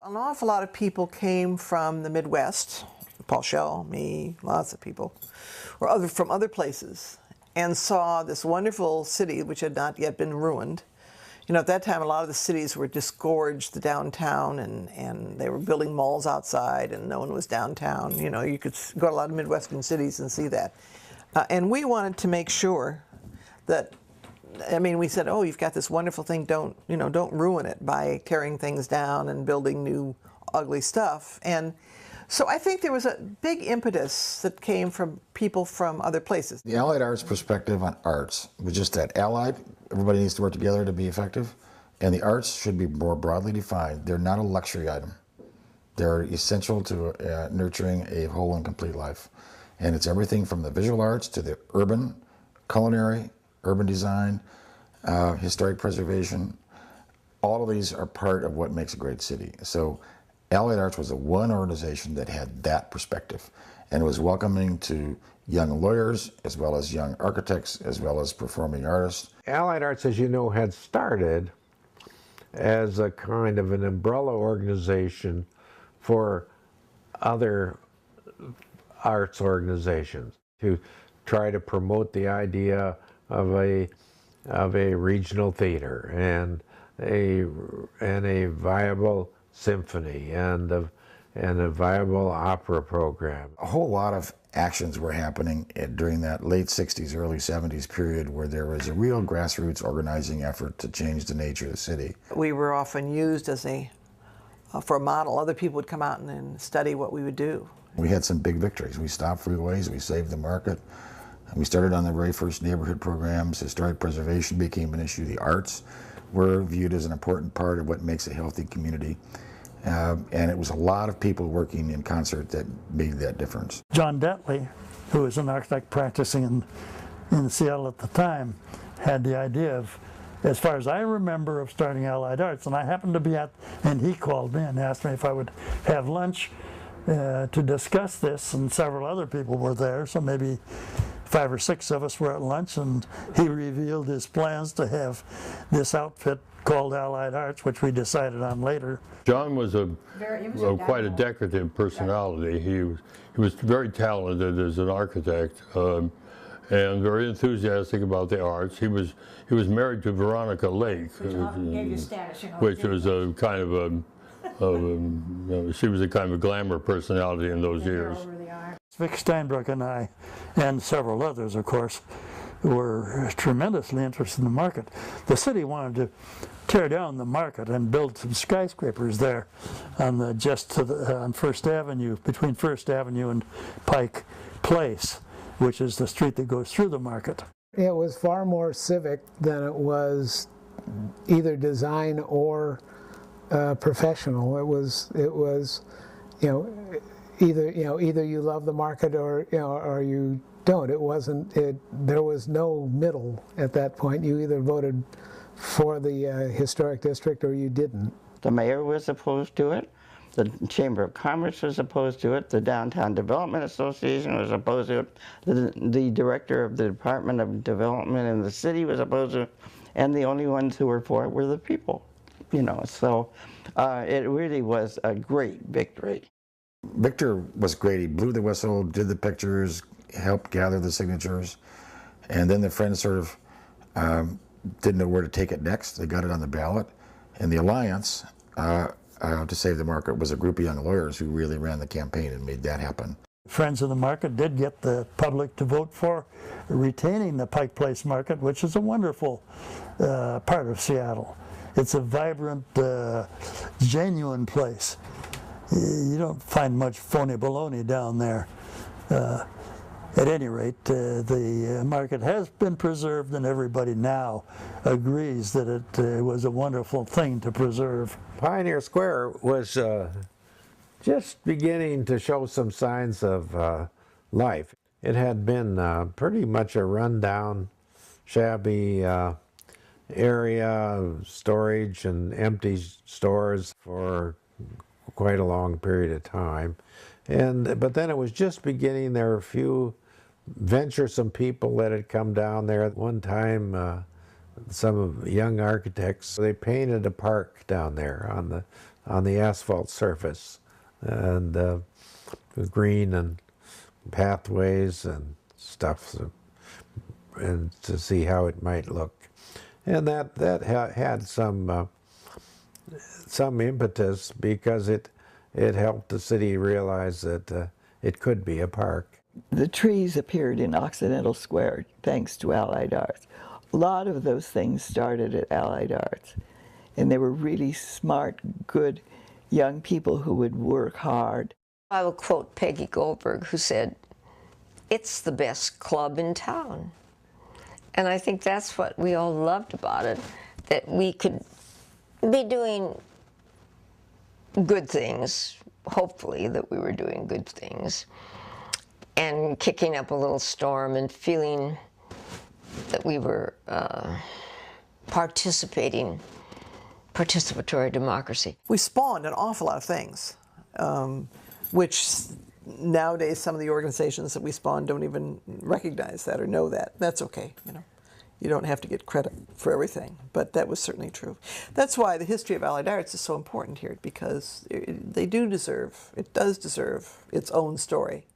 An awful lot of people came from the Midwest, Paul Shell, me, lots of people, or from other places, and saw this wonderful city which had not yet been ruined. You know, at that time, a lot of the cities were disgorged downtown, and they were building malls outside, and no one was downtown. You know, you could go to a lot of Midwestern cities and see that. And we wanted to make sure that, I mean, we said, oh, you've got this wonderful thing, don't ruin it by tearing things down and building new ugly stuff. And so I think there was a big impetus that came from people from other places. The Allied Arts perspective on arts was just that allied, everybody needs to work together to be effective, and the arts should be more broadly defined. They're not a luxury item. They're essential to nurturing a whole and complete life. And it's everything from the visual arts to the urban, culinary, urban design, historic preservation. All of these are part of what makes a great city. So Allied Arts was the one organization that had that perspective, and it was welcoming to young lawyers as well as young architects as well as performing artists. Allied Arts, as you know, had started as a kind of an umbrella organization for other arts organizations to try to promote the idea of a regional theater and a viable symphony and a viable opera program. A whole lot of actions were happening during that late 60s, early 70s period where there was a real grassroots organizing effort to change the nature of the city. We were often used as for a model. Other people would come out and study what we would do. We had some big victories. We stopped freeways, we saved the market. We started on the very first neighborhood programs. Historic preservation became an issue. The arts were viewed as an important part of what makes a healthy community. And it was a lot of people working in concert that made that difference. John Detley, who was an architect practicing in Seattle at the time, had the idea of, as far as I remember, of starting Allied Arts. And I happened to be and he called me and asked me if I would have lunch to discuss this, and several other people were there, so maybe 5 or 6 of us were at lunch, and he revealed his plans to have this outfit called Allied Arts, which we decided on later. John was quite a decorative personality. He was very talented as an architect and very enthusiastic about the arts. He was married to Veronica Lake, which was a kind of she was a kind of a glamour personality in those years. Vic Steinbrook and I, and several others, of course, were tremendously interested in the market. The city wanted to tear down the market and build some skyscrapers there on on First Avenue, between First Avenue and Pike Place, which is the street that goes through the market. It was far more civic than it was either design or professional. It was either you love the market or you don't. There was no middle at that point. You either voted for the historic district or you didn't. The mayor was opposed to it. The Chamber of Commerce was opposed to it. The Downtown Development Association was opposed to it. The director of the Department of Development in the city was opposed to it. And the only ones who were for it were the people. So it really was a great victory. Victor was great. He blew the whistle, did the pictures, helped gather the signatures, and then the Friends sort of didn't know where to take it next. They got it on the ballot, and the Alliance to Save the Market was a group of young lawyers who really ran the campaign and made that happen. Friends of the Market did get the public to vote for retaining the Pike Place Market, which is a wonderful part of Seattle. It's a vibrant, genuine place. You don't find much phony baloney down there. At any rate, the market has been preserved, and everybody now agrees that it was a wonderful thing to preserve. Pioneer Square was just beginning to show some signs of life. It had been pretty much a rundown, shabby area, storage and empty stores for quite a long period of time. But then it was just beginning. There were a few venturesome people that had come down there. At one time, some young architects, they painted a park down there on on the asphalt surface, and green and pathways and stuff, and to see how it might look. And that had some impetus, because it helped the city realize that it could be a park. The trees appeared in Occidental Square thanks to Allied Arts. A lot of those things started at Allied Arts, and they were really smart, good young people who would work hard. I will quote Peggy Goldberg, who said, "It's the best club in town." And I think that's what we all loved about it, that we could be doing good things, hopefully that we were doing good things, and kicking up a little storm and feeling that we were participatory democracy. We spawned an awful lot of things, which nowadays some of the organizations that we spawned don't even recognize that or know that. That's okay, you know. You don't have to get credit for everything, but that was certainly true. That's why the history of Allied Arts is so important here, because it does deserve its own story.